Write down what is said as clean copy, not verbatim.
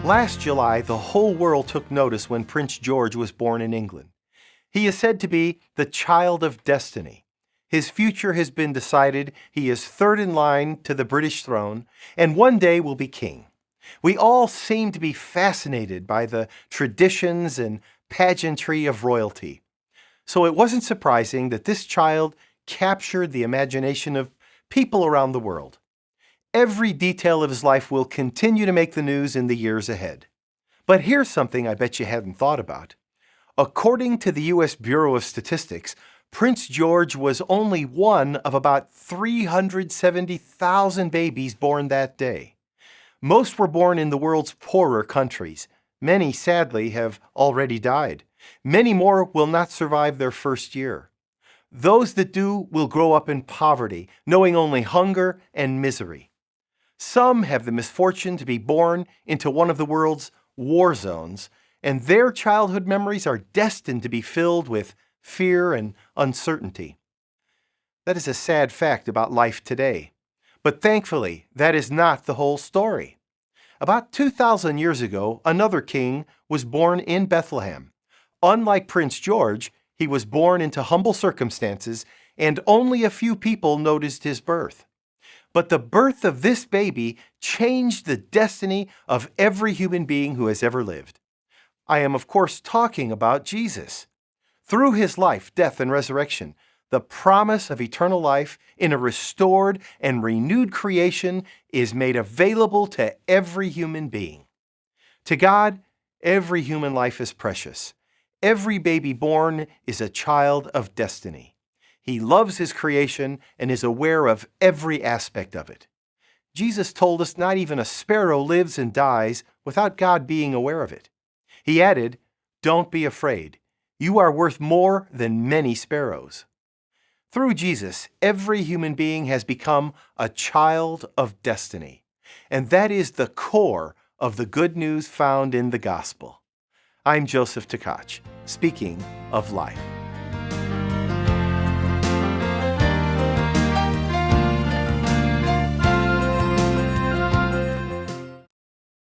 Last July, the whole world took notice when Prince George was born in England. He is said to be the child of destiny. His future has been decided. He is third in line to the British throne, and one day will be king. We all seem to be fascinated by the traditions and pageantry of royalty. So it wasn't surprising that this child captured the imagination of people around the world. Every detail of his life will continue to make the news in the years ahead. But here's something I bet you hadn't thought about. According to the U.S. Bureau of Statistics, Prince George was only one of about 370,000 babies born that day. Most were born in the world's poorer countries. Many, sadly, have already died. Many more will not survive their first year. Those that do will grow up in poverty, knowing only hunger and misery. Some have the misfortune to be born into one of the world's war zones, and their childhood memories are destined to be filled with fear and uncertainty. That is a sad fact about life today. But thankfully, that is not the whole story. About 2,000 years ago, another king was born in Bethlehem. Unlike Prince George, he was born into humble circumstances, and only a few people noticed his birth. But the birth of this baby changed the destiny of every human being who has ever lived. I am, of course, talking about Jesus. Through his life, death, and resurrection, the promise of eternal life in a restored and renewed creation is made available to every human being. To God, every human life is precious. Every baby born is a child of destiny. He loves his creation and is aware of every aspect of it. Jesus told us not even a sparrow lives and dies without God being aware of it. He added, "Don't be afraid. You are worth more than many sparrows." Through Jesus, every human being has become a child of destiny. And that is the core of the good news found in the gospel. I'm Joseph Tkach, speaking of life.